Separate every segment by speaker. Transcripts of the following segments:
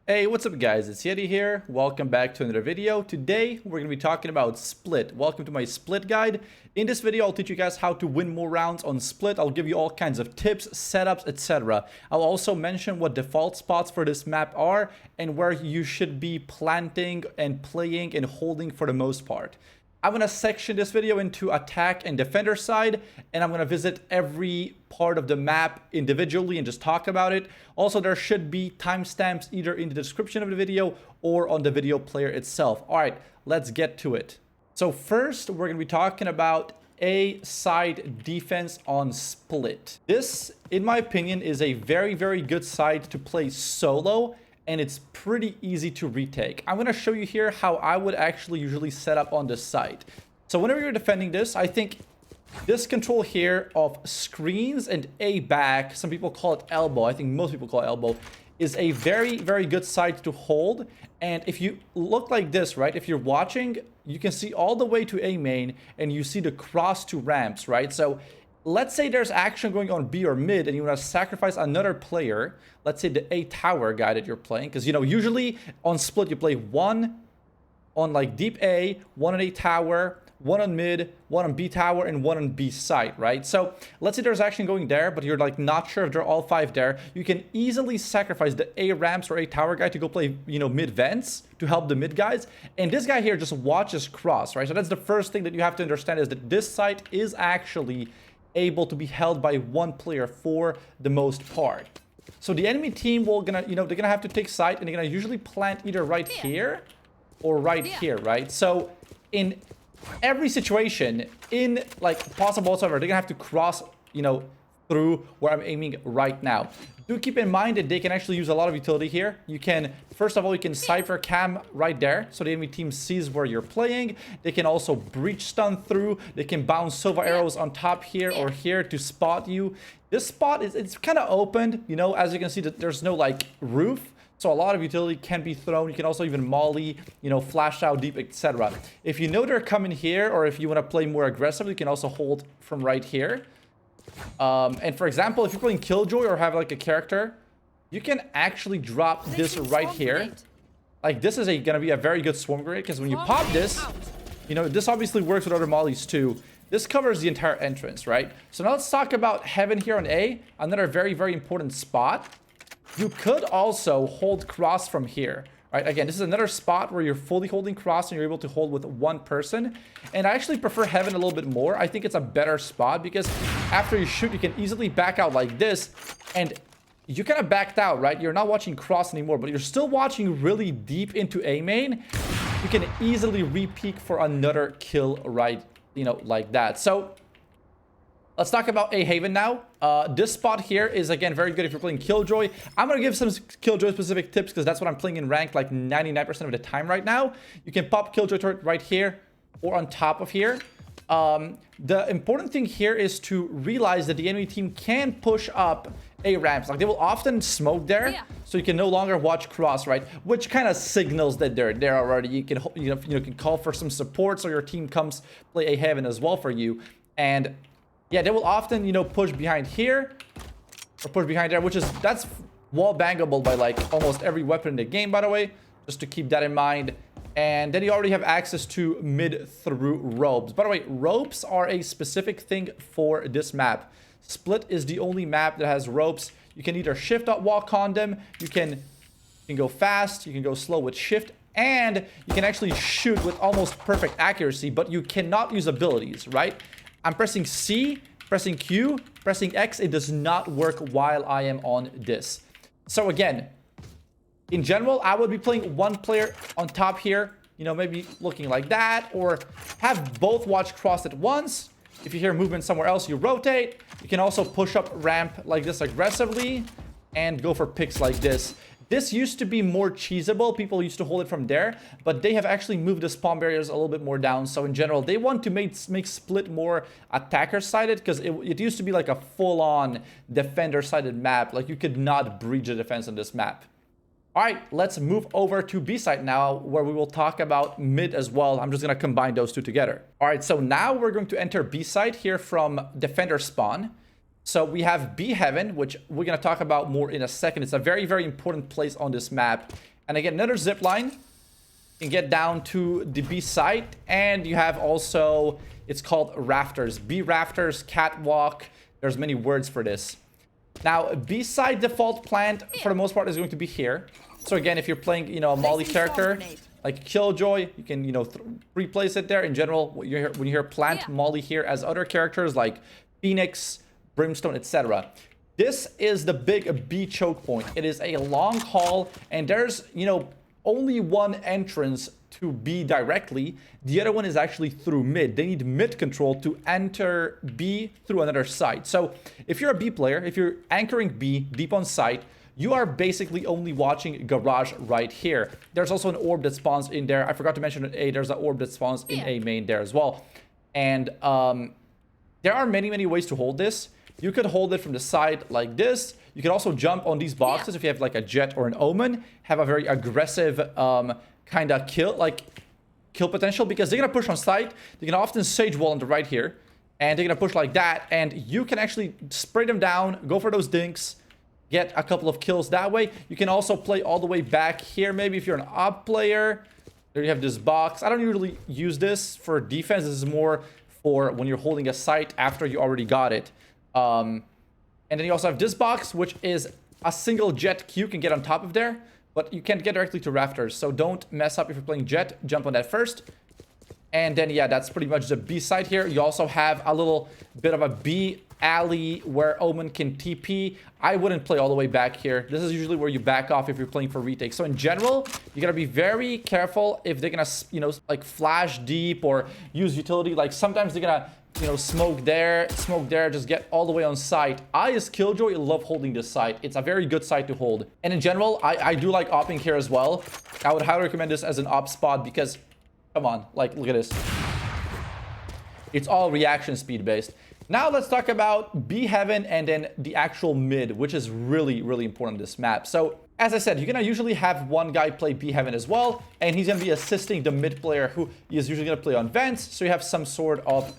Speaker 1: Hey, what's up guys? It's Yeti here. Welcome back to another video. Today, we're going to be talking about Split. Welcome to my Split guide. In this video, I'll teach you guys how to win more rounds on Split. I'll give you all kinds of tips, setups, etc. I'll also mention what default spots for this map are and where you should be planting and playing and holding for the most part. I'm going to section this video into attack and defender side, and I'm going to visit every part of the map individually and just talk about it. Also, there should be timestamps either in the description of the video or on the video player itself. All right, let's get to it. So first, we're going to be talking about A side defense on Split. This, in my opinion, is a very, very good side to play solo, and it's pretty easy to retake. I'm going to show you here how I would actually usually set up on this side. So whenever you're defending this, I think this control here of screens and A back, some people call it elbow, I think most people call it elbow, is a very, very good side to hold. And if you look like this, right, if you're watching, you can see all the way to A main and you see the cross to ramps, right? So let's say there's action going on B or mid and you want to sacrifice another player, let's say the A tower guy that you're playing, because you know usually on Split you play one on like deep A, one on A tower, one on mid, one on B tower, and one on B side, right? So let's say there's action going there, but you're like not sure if they're all five there. You can easily sacrifice the A ramps or A tower guy to go play, you know, mid vents to help the mid guys. And this guy here just watches cross, right? So that's the first thing that you have to understand, is that this site is actually able to be held by one player for the most part. So the enemy team will they're gonna have to take site, and they're gonna usually plant either right here or right here, right? So in every situation, in like possible whatsoever, they're gonna have to cross, through where I'm aiming right now. Do keep in mind that they can actually use a lot of utility here. You can, first of all, you can Cypher Cam right there, so the enemy team sees where you're playing. They can also breach stun through. They can bounce Sova arrows on top here or here to spot you. This spot it's kind of opened, as you can see that there's no like roof. So a lot of utility can be thrown. You can also even molly, flash out deep, etc. If you know they're coming here, or if you want to play more aggressively, you can also hold from right here. And for example, if you're playing Killjoy or have like a character, you can actually drop this right here. Like this is gonna be a very good swarm grenade, because when you pop this, this obviously works with other mollies too. This covers the entire entrance, right? So now let's talk about Heaven here on A, another very, very important spot. You could also hold cross from here, right? Again, this is another spot where you're fully holding cross and you're able to hold with one person. And I actually prefer Heaven a little bit more. I think it's a better spot because after you shoot, you can easily back out like this. And you kind of backed out, right? You're not watching cross anymore, but you're still watching really deep into A main. You can easily re-peek for another kill, right? Like that. So let's talk about A Haven now. This spot here is, again, very good if you're playing Killjoy. I'm going to give some Killjoy-specific tips because that's what I'm playing in ranked like 99% of the time right now. You can pop Killjoy turret right here or on top of here. The important thing here is to realize that the enemy team can push up A ramps. Like, they will often smoke there, so you can no longer watch cross, right? Which kind of signals that they're there already. You can, can call for some support so your team comes play A Haven as well for you. And yeah, they will often, push behind here or push behind there, that's wall bangable by like almost every weapon in the game, by the way, just to keep that in mind. And then you already have access to mid through ropes. By the way, ropes are a specific thing for this map. Split is the only map that has ropes. You can either shift up walk on them, you can go fast, you can go slow with shift, and you can actually shoot with almost perfect accuracy, but you cannot use abilities, right? I'm pressing C, pressing Q, pressing X. It does not work while I am on this. So again, in general, I would be playing one player on top here, maybe looking like that, or have both watch cross at once. If you hear movement somewhere else, you rotate. You can also push up ramp like this aggressively and go for picks like this. This used to be more cheesable. People used to hold it from there, but they have actually moved the spawn barriers a little bit more down. So in general, they want to make Split more attacker-sided, because it used to be like a full-on defender-sided map. Like, you could not breach the defense on this map. All right, let's move over to B site now, where we will talk about mid as well. I'm just going to combine those two together. All right, so now we're going to enter B site here from defender spawn. So we have B Heaven, which we're going to talk about more in a second. It's a very, very important place on this map. And again, another zip line. You can get down to the B site. And you have also, it's called rafters. B rafters, catwalk. There's many words for this. Now, B side default plant, for the most part, is going to be here. So again, if you're playing, you know, a Molly character, like Killjoy, you can, you know, replace it there. In general, when you hear plant Molly here as other characters like Phoenix, Brimstone, etc. This is the big B choke point. It is a long haul, and there's, you know, only one entrance to B directly. The other one is actually through mid. They need mid control to enter B through another site. So if you're a B player, if you're anchoring B deep on site, you are basically only watching garage right here. There's also an orb that spawns in there. I forgot to mention at A, there's an orb that spawns in A main there as well. And there are many ways to hold this. You could hold it from the side like this. You can also jump on these boxes if you have like a Jet or an Omen. Have a very aggressive kind of kill potential, because they're gonna push on site. They can often sage wall on the right here, and they're gonna push like that, and you can actually spray them down, go for those dinks, get a couple of kills that way. You can also play all the way back here. Maybe if you're an op player, there you have this box. I don't usually use this for defense. This is more for when you're holding a site after you already got it. And then you also have this box, which is a single Jet Q can get on top of there, but you can't get directly to rafters. So don't mess up if you're playing Jet. Jump on that first. And then, yeah, that's pretty much the B side here. You also have a little bit of a B alley where Omen can TP. I wouldn't play all the way back here. This is usually where you back off if you're playing for retake. So in general, you gotta be very careful if they're gonna, you know, like flash deep or use utility. Like sometimes they're gonna, you know, smoke there, just get all the way on site. I, as Killjoy, love holding this site. It's a very good site to hold. And in general, I do like opping here as well. I would highly recommend this as an op spot because, come on, like, look at this. It's all reaction speed based. Now let's talk about B Heaven and then the actual mid, which is really important on this map. So as I said, you're gonna usually have one guy play B Heaven as well, and he's gonna be assisting the mid player who is usually gonna play on vents. So you have some sort of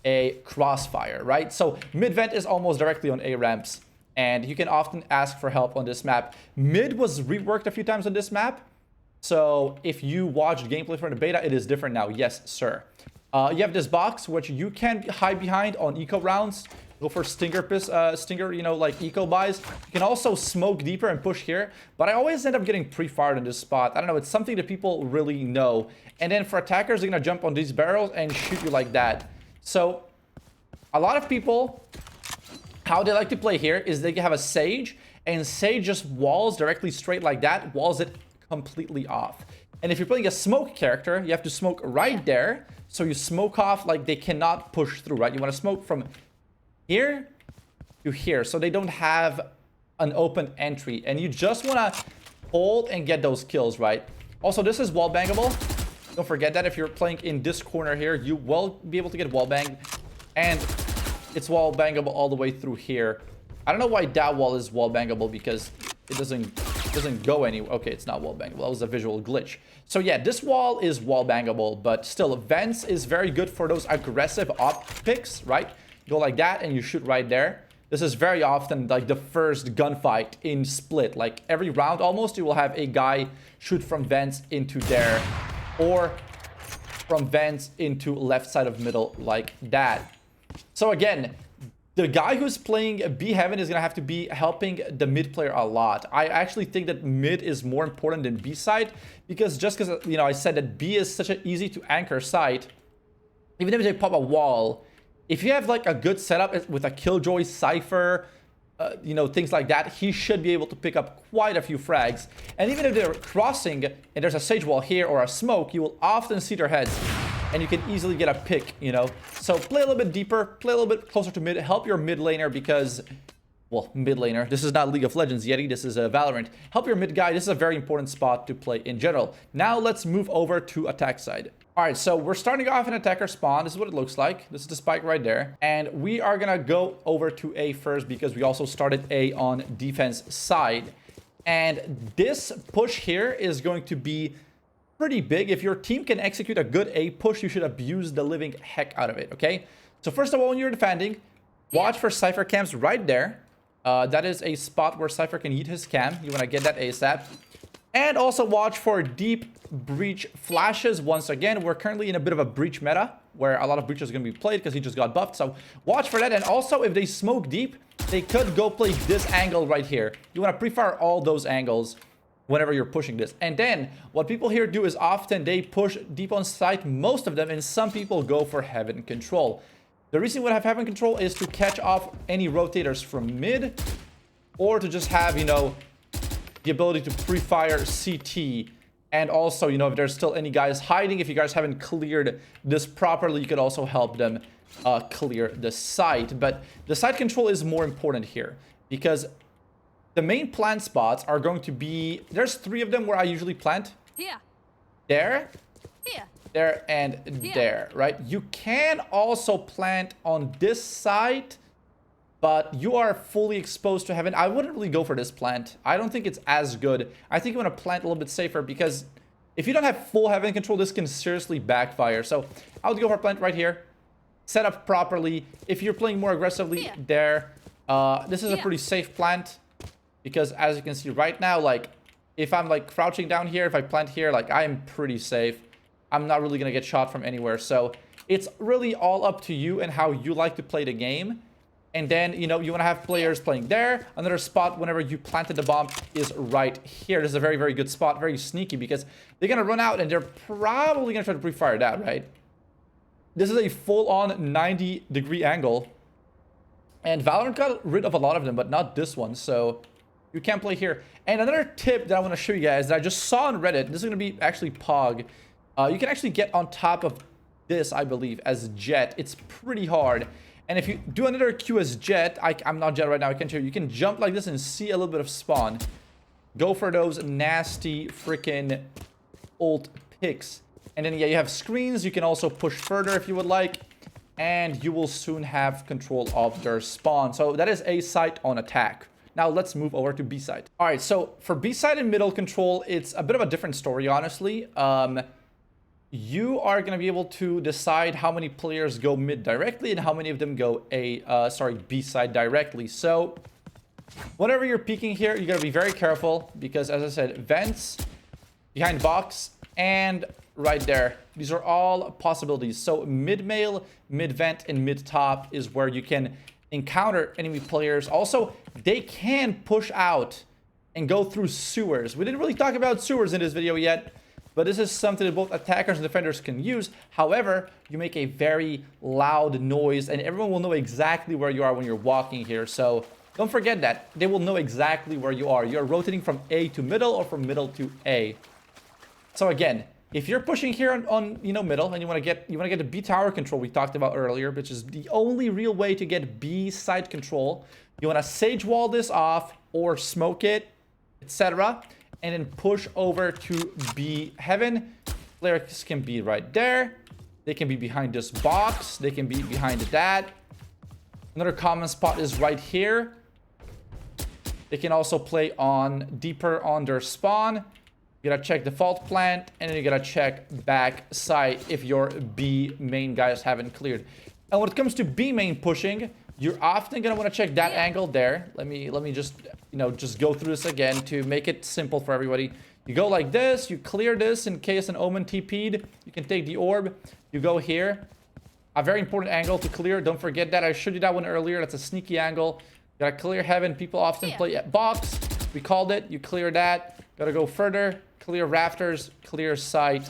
Speaker 1: a crossfire, right? So mid vent is almost directly on A ramps, and you can often ask for help on this map. Mid was reworked a few times on this map. So if you watched gameplay from the beta, it is different now. Yes, sir. You have this box, which you can hide behind on eco rounds. Go for stinger, you know, like eco buys. You can also smoke deeper and push here. But I always end up getting pre-fired in this spot. I don't know. It's something that people really know. And then for attackers, they're going to jump on these barrels and shoot you like that. So a lot of people, how they like to play here is they have a Sage. And Sage just walls directly straight like that. Walls it completely off. And if you're playing a smoke character, you have to smoke right there. So you smoke off like they cannot push through, right? You want to smoke from here to here so they don't have an open entry. And you just want to hold and get those kills, right? Also, this is wall bangable. Don't forget that if you're playing in this corner here, you will be able to get wall banged. And it's wall bangable all the way through here. I don't know why that wall is wall bangable because it doesn't go anywhere. Okay, it's not wall bangable. That was a visual glitch. So yeah, this wall is wall bangable, but still, vents is very good for those aggressive op picks, right? Go like that and you shoot right there. This is very often like the first gunfight in Split. Like every round almost, you will have a guy shoot from vents into there, or from vents into left side of middle like that. So again, the guy who's playing B Heaven is going to have to be helping the mid player a lot. I actually think that mid is more important than B side, because just because, you know, I said that B is such an easy to anchor site, even if they pop a wall, if you have like a good setup with a Killjoy, Cypher, you know, things like that, he should be able to pick up quite a few frags. And even if they're crossing and there's a sage wall here or a smoke, you will often see their heads. And you can easily get a pick, you know. So play a little bit deeper, play a little bit closer to mid, help your mid laner because, well, mid laner. This is not League of Legends, Yeti. This is Valorant. Help your mid guy. This is a very important spot to play in general. Now let's move over to attack side. All right, so we're starting off in attacker spawn. This is what it looks like. This is the spike right there. And we are going to go over to A first because we also started A on defense side. And this push here is going to be pretty big. If your team can execute a good A push, you should abuse the living heck out of it, okay? So first of all, when you're defending, watch for Cypher cams right there. That is a spot where Cypher can eat his cam. You want to get that ASAP. And also watch for deep breach flashes. Once again, we're currently in a bit of a breach meta where a lot of breaches are going to be played because he just got buffed. So watch for that. And also, if they smoke deep, they could go play this angle right here. You want to pre-fire all those angles whenever you're pushing this. And then what people here do is often they push deep on site, most of them, and some people go for heaven control. The reason we have heaven control is to catch off any rotators from mid, or to just have, you know, the ability to pre-fire CT. And also, you know, if there's still any guys hiding, if you guys haven't cleared this properly, you could also help them clear the site. But the site control is more important here because the main plant spots are going to be, there's 3 of them where I usually plant.
Speaker 2: Here.
Speaker 1: There.
Speaker 2: Here.
Speaker 1: There and there, right? You can also plant on this side, but you are fully exposed to heaven. I wouldn't really go for this plant. I don't think it's as good. I think you want to plant a little bit safer because if you don't have full heaven control, this can seriously backfire. So I would go for a plant right here. Set up properly. If you're playing more aggressively there, this is a pretty safe plant because as you can see right now, like if I'm like crouching down here, if I plant here, like I am pretty safe. I'm not really going to get shot from anywhere. So it's really all up to you and how you like to play the game. And then, you know, you want to have players playing there. Another spot whenever you planted the bomb is right here. This is a very, very good spot. Very sneaky because they're going to run out and they're probably going to try to pre-fire that, right? This is a full-on 90-degree angle. And Valorant got rid of a lot of them, but not this one. So you can't play here. And another tip that I want to show you guys that I just saw on Reddit. This is going to be actually Pog. You can actually get on top of this, I believe, as Jet. It's pretty hard. And if you do another Q as Jet, I'm not Jet right now, I can't show you. You can jump like this and see a little bit of spawn. Go for those nasty freaking ult picks. And then, yeah, you have screens. You can also push further if you would like. And you will soon have control of their spawn. So that is A site on attack. Now let's move over to B site. All right, so for B site and middle control, it's a bit of a different story, honestly. You are going to be able to decide how many players go mid directly and how many of them go B side directly. So whenever you're peeking here, you got to be very careful because, as I said, vents, behind box, and right there. These are all possibilities. So mid-mail, mid-vent, and mid-top is where you can encounter enemy players. Also, they can push out and go through sewers. We didn't really talk about sewers in this video yet, but this is something that both attackers and defenders can use. However, you make a very loud noise, and everyone will know exactly where you are when you're walking here. So don't forget that. They will know exactly where you are. You're rotating from A to middle or from middle to A. So again, if you're pushing here on middle and you want to get the B tower control we talked about earlier, which is the only real way to get B side control, you want to sage wall this off or smoke it, etc. And then push over to B heaven. Players can be right there. They can be behind this box. They can be behind that. Another common spot is right here. They can also play on deeper on their spawn. You gotta check default plant, and then you gotta check back side if your B main guys haven't cleared. And when it comes to B main pushing, you're often gonna want to check that angle there. Let me just just go through this again to make it simple for everybody. You go like this, you clear this in case an Omen TP'd. You can take the orb. You go here. A very important angle to clear. Don't forget that. I showed you that one earlier. That's a sneaky angle. You gotta clear heaven. People often play at box. We called it. You clear that. Gotta go further. Clear rafters. Clear site.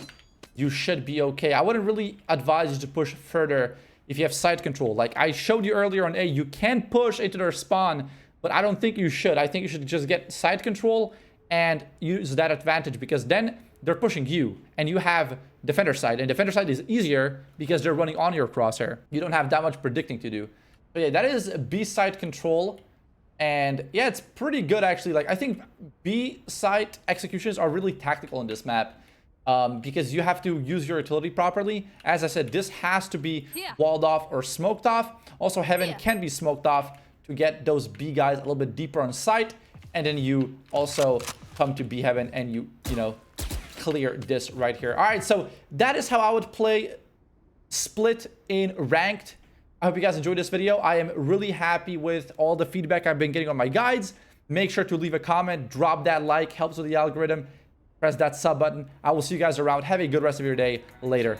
Speaker 1: You should be okay. I wouldn't really advise you to push further if you have site control. Like I showed you earlier on A, you can push into their spawn, but I don't think you should. I think you should just get site control and use that advantage, because then they're pushing you and you have defender side, and defender side is easier because they're running on your crosshair. You don't have that much predicting to do. So yeah, that is B side control. And yeah, it's pretty good actually. Like I think B side executions are really tactical in this map. Because you have to use your utility properly. As I said, this has to be walled off or smoked off. Also, heaven can be smoked off to get those B guys a little bit deeper on site. And then you also come to B heaven and you clear this right here. All right, so that is how I would play Split in ranked. I hope you guys enjoyed this video. I am really happy with all the feedback I've been getting on my guides. Make sure to leave a comment, drop that like, helps with the algorithm. press that sub button. I will see you guys around. Have a good rest of your day. Later.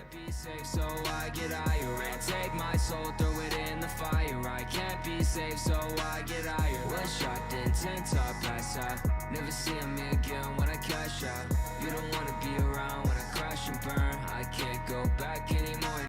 Speaker 2: So I get higher and take my soul, throw it in the fire. I can't be safe, so I get higher. One shot, then 10 top, pass out. Never seeing me again when I catch